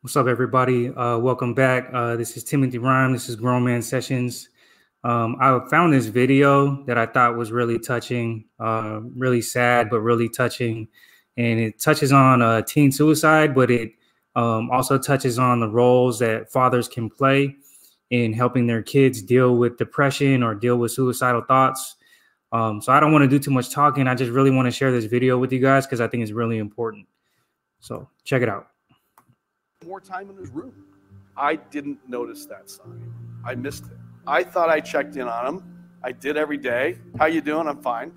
What's up, everybody? Welcome back. This is Timothy Rhyme. This is Grown Man Sessions. I found this video that I thought was really touching, really sad, but really touching. And it touches on teen suicide, but it also touches on the roles that fathers can play in helping their kids deal with depression or deal with suicidal thoughts. So I don't want to do too much talking. I just really want to share this video with you guys because I think it's really important. So check it out. More time in his room. I didn't notice that sign. I missed it. I thought I checked in on him. I did every day. How you doing? I'm fine.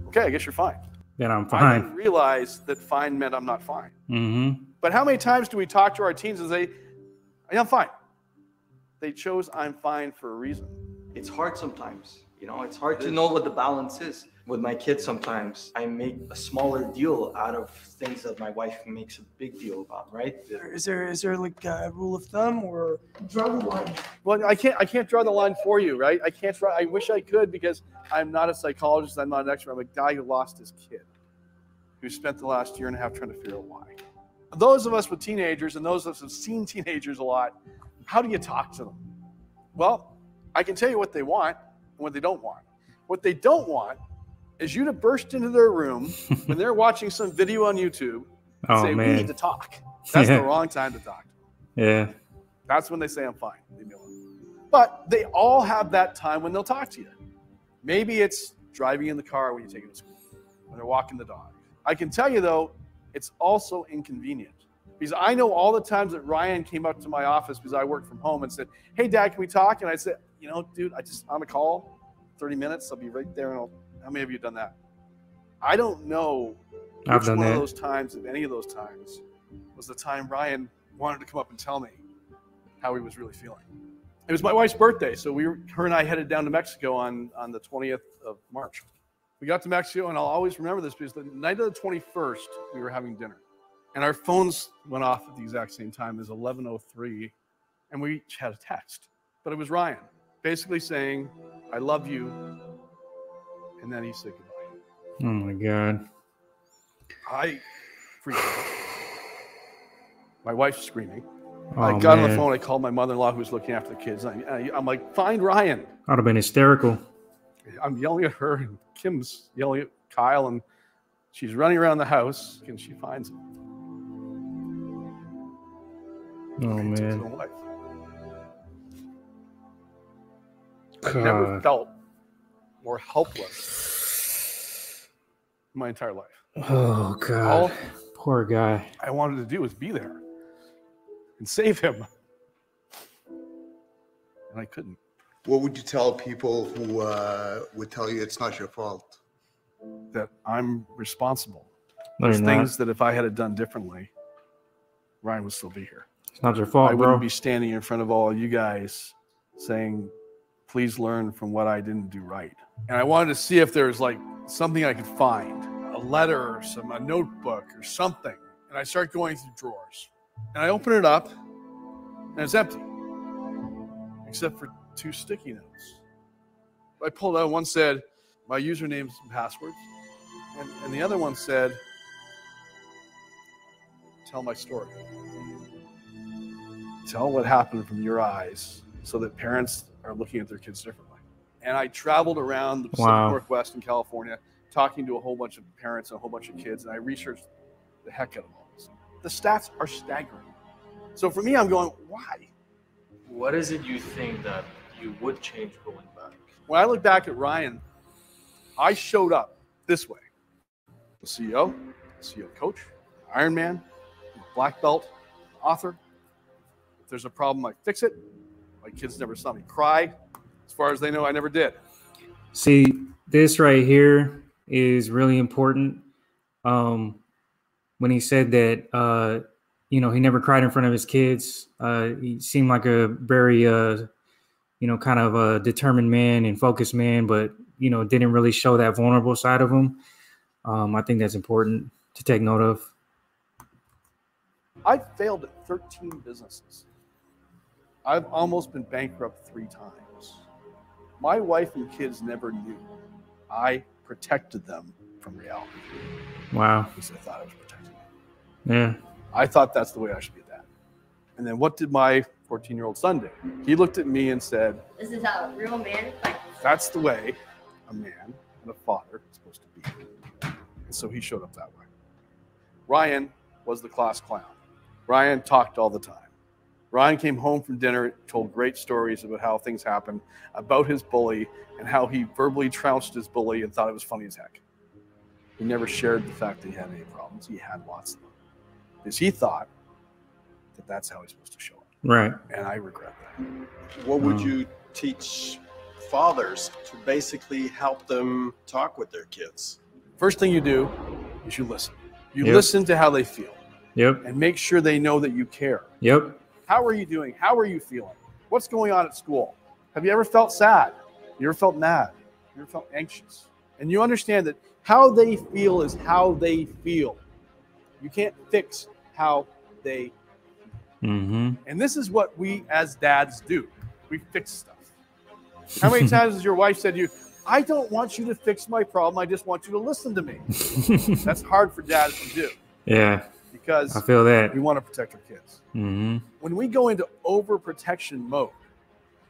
Okay, I guess you're fine. Then I'm fine. I didn't realize that fine meant I'm not fine. Mm-hmm. But how many times do we talk to our teens and say, yeah, I'm fine? They chose I'm fine for a reason. It's hard sometimes. It's hard to know what the balance is. With my kids, sometimes I make a smaller deal out of things that my wife makes a big deal about, right? Is there like a rule of thumb or draw the line? Well, I can't draw the line for you, right? I wish I could because I'm not a psychologist. I'm not an expert. I'm a guy who lost his kid, who spent the last year and a half trying to figure out why. Those of us with teenagers and those of us who've seen teenagers a lot, how do you talk to them? Well, I can tell you what they want and what they don't want. What they don't want is you to burst into their room when they're watching some video on YouTube and say, we need to talk. That's the wrong time to talk. Yeah. That's when they say, I'm fine. Leave me alone. But they all have that time when they'll talk to you. Maybe it's driving in the car when you take them to school, when they're walking the dog. I can tell you, though, it's also inconvenient. Because I know all the times that Ryan came up to my office because I work from home and said, hey, Dad, can we talk? And I said, dude, I just on a call, 30 minutes, I'll be right there. And how many of you have done that? I don't know which one of those times, if any of those times, was the time Ryan wanted to come up and tell me how he was really feeling. It was my wife's birthday, so her and I headed down to Mexico on the 20th of March. We got to Mexico, and I'll always remember this because the night of the 21st, we were having dinner. And our phones went off at the exact same time as 11:03, and we each had a text. But it was Ryan, basically saying, I love you, and then he said goodbye. Oh, my God. I freaked out. My wife's screaming. Oh, I got on the phone. I called my mother-in-law who was looking after the kids. I'm like, find Ryan. I'd have been hysterical. I'm yelling at her, and Kim's yelling at Kyle, and she's running around the house, and she finds him. Oh, man. I've never felt more helpless in my entire life. Oh, God. Poor guy. I wanted to do was be there and save him. And I couldn't. What would you tell people who would tell you it's not your fault? That I'm responsible. No, There's things that if I had it done differently, Ryan would still be here. It's not your fault, I bro. wouldn't be standing in front of all you guys saying, please learn from what I didn't do right. And I wanted to see if there's like something I could find, a letter or a notebook or something. And I start going through drawers. And I open it up, and it's empty, except for 2 sticky notes. I pulled out, one said, my usernames and passwords, and the other one said, tell my story. Tell what happened from your eyes so that parents are looking at their kids differently. And I traveled around the Pacific Northwest in California, talking to a whole bunch of parents and a whole bunch of kids, and I researched the heck out of all this. The stats are staggering. So for me, I'm going, why? What is it you think that you would change going back? When I look back at Ryan, I showed up this way. The CEO coach, Ironman, black belt, author. If there's a problem, I fix it. My kids never saw me cry. As far as they know, I never did. See, this right here is really important. When he said that, he never cried in front of his kids. He seemed like a very, kind of a determined man and focused man, but, didn't really show that vulnerable side of him. I think that's important to take note of. I failed at 13 businesses. I've almost been bankrupt 3 times. My wife and kids never knew. I protected them from reality. Wow. Because I thought I was protecting them. Yeah. I thought that's the way I should be at that. And then what did my 14-year-old son do? He looked at me and said, "This is how a real man fights." That's the way a man and a father is supposed to be. And so he showed up that way. Ryan was the class clown. Ryan talked all the time. Ryan came home from dinner, told great stories about how things happened, about his bully, and how he verbally trounced his bully and thought it was funny as heck. He never shared the fact that he had any problems. He had lots of them. Because he thought that that's how he's supposed to show up. Right. And I regret that. What would you teach fathers to basically help them talk with their kids? First thing you do is you listen. You listen to how they feel. Yep. And make sure they know that you care. Yep. How are you doing? How are you feeling? What's going on at school? Have you ever felt sad? You ever felt mad? You ever felt anxious? And you understand that how they feel is how they feel. You can't fix how they feel. Mm-hmm. And this is what we as dads do. We fix stuff. How many times has your wife said to you, I don't want you to fix my problem. I just want you to listen to me. That's hard for dads to do. Yeah. Because I feel that. we want to protect our kids. Mm-hmm. When we go into overprotection mode,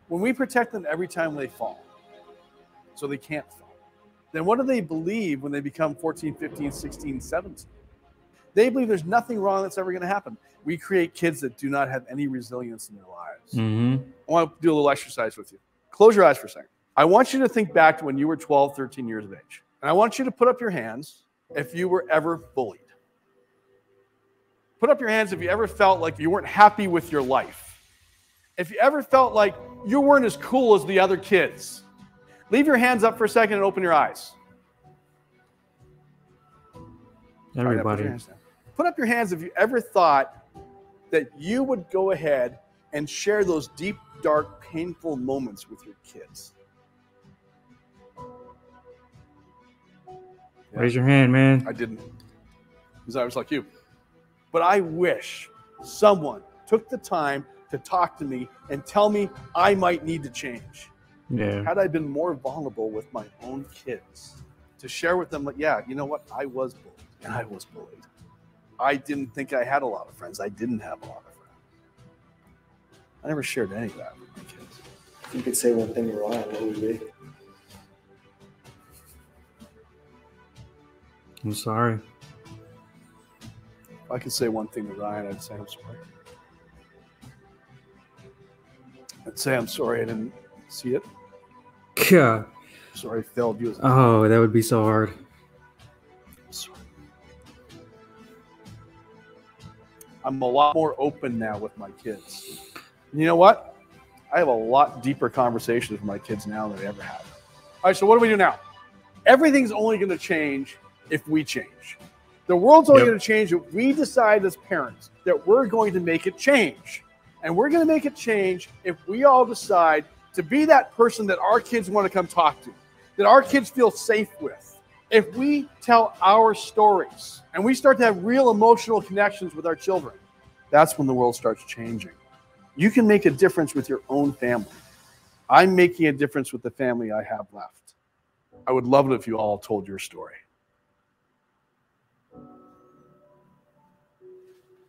when we protect them every time they fall, so they can't fall, then what do they believe when they become 14, 15, 16, 17? They believe there's nothing wrong that's ever going to happen. We create kids that do not have any resilience in their lives. Mm-hmm. I want to do a little exercise with you. Close your eyes for a second. I want you to think back to when you were 12, 13 years of age. And I want you to put up your hands if you were ever bullied. Put up your hands if you ever felt like you weren't happy with your life. If you ever felt like you weren't as cool as the other kids. Leave your hands up for a second and open your eyes. Everybody. Put up your hands if you ever thought that you would go ahead and share those deep, dark, painful moments with your kids. Raise your hand, man. I didn't, because I was like you. But I wish someone took the time to talk to me and tell me I might need to change. Yeah. Had I been more vulnerable with my own kids to share with them, like, yeah, you know what? I was bullied and I was bullied. I didn't think I had a lot of friends. I didn't have a lot of friends. I never shared any of that with my kids. If you could say one thing you're wrong, what would it be? I'm sorry. If I could say one thing to Ryan, I'd say I'm sorry. I'd say I'm sorry I didn't see it. Yeah. Sorry I failed you. Oh, that would be so hard. Sorry. I'm a lot more open now with my kids. And you know what? I have a lot deeper conversations with my kids now than I ever have. All right, so what do we do now? Everything's only going to change if we change. The world's only going to change if we decide as parents that we're going to make it change. And we're going to make it change if we all decide to be that person that our kids want to come talk to, that our kids feel safe with. If we tell our stories and we start to have real emotional connections with our children, that's when the world starts changing. You can make a difference with your own family. I'm making a difference with the family I have left. I would love it if you all told your story.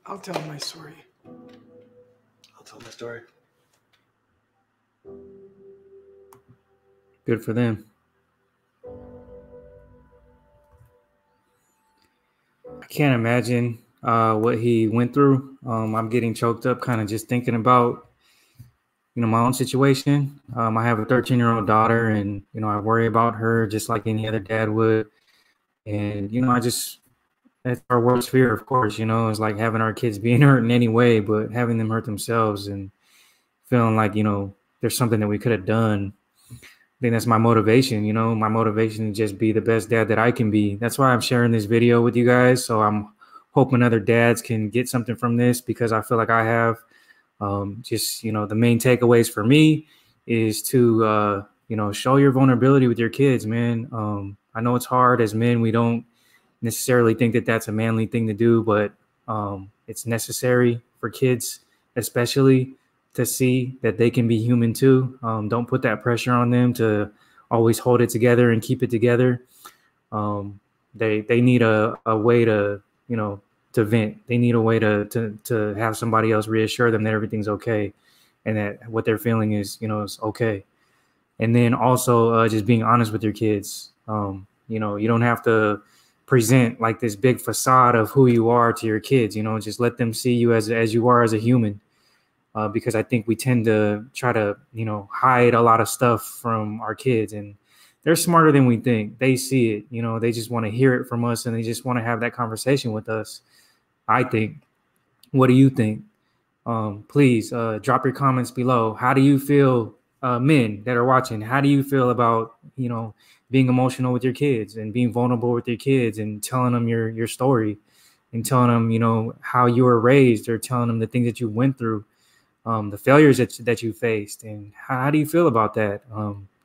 I'll tell my story. I'll tell my story. Good for them. I can't imagine what he went through. I'm getting choked up kind of just thinking about, my own situation. I have a 13-year-old daughter, and, I worry about her just like any other dad would. And, that's our worst fear, of course, is like having our kids being hurt in any way, but having them hurt themselves and feeling like, there's something that we could have done. I think that's my motivation, my motivation to just be the best dad that I can be. That's why I'm sharing this video with you guys. So I'm hoping other dads can get something from this, because I feel like I have. The main takeaways for me is to, show your vulnerability with your kids, man. I know it's hard as men. We don't necessarily think that that's a manly thing to do, but it's necessary for kids, especially, to see that they can be human too. Don't put that pressure on them to always hold it together and keep it together. They need a way to vent. They need a way to have somebody else reassure them that everything's okay and that what they're feeling is, is okay. And then also just being honest with your kids. You don't have to present like this big facade of who you are to your kids, just let them see you as you are as a human. Because I think we tend to try to, hide a lot of stuff from our kids, and they're smarter than we think. They see it, they just want to hear it from us, and they just want to have that conversation with us, I think. What do you think? Please drop your comments below. How do you feel, men that are watching? How do you feel about, being emotional with your kids and being vulnerable with your kids and telling them your story and telling them, how you were raised, or telling them the things that you went through, the failures that you faced, and how do you feel about that?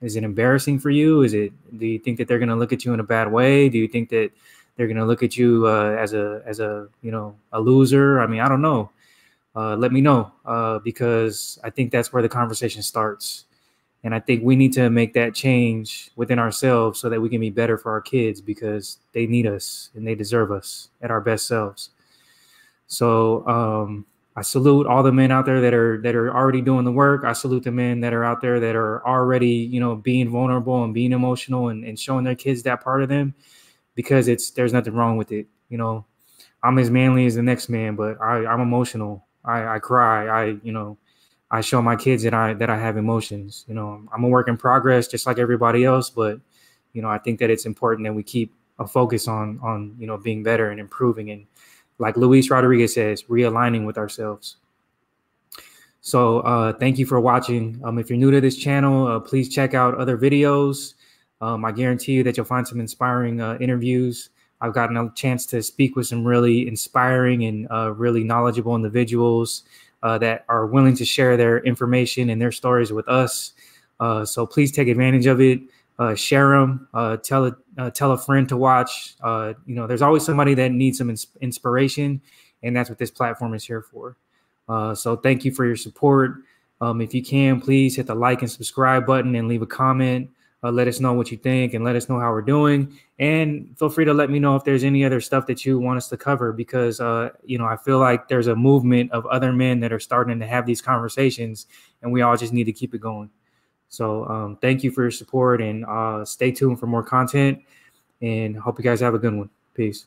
Is it embarrassing for you? Do you think that they're going to look at you in a bad way? Do you think that they're going to look at you as a loser? I mean, I don't know. Let me know, because I think that's where the conversation starts. And I think we need to make that change within ourselves so that we can be better for our kids, because they need us and they deserve us at our best selves. So I salute all the men out there that are already doing the work. I salute the men that are out there that are already, being vulnerable and being emotional and showing their kids that part of them, because there's nothing wrong with it. I'm as manly as the next man, but I'm emotional. I cry. I show my kids that I have emotions. I'm a work in progress, just like everybody else. But, I think that it's important that we keep a focus on being better and improving. And like Luis Rodriguez says, realigning with ourselves. So thank you for watching. If you're new to this channel, please check out other videos. I guarantee you that you'll find some inspiring interviews. I've gotten a chance to speak with some really inspiring and really knowledgeable individuals that are willing to share their information and their stories with us. So please take advantage of it. Share them. Tell a friend to watch. There's always somebody that needs some inspiration, and that's what this platform is here for. So thank you for your support. If you can, please hit the like and subscribe button and leave a comment. Let us know what you think and let us know how we're doing. And feel free to let me know if there's any other stuff that you want us to cover, because, I feel like there's a movement of other men that are starting to have these conversations, and we all just need to keep it going. So thank you for your support, and stay tuned for more content, and hope you guys have a good one. Peace.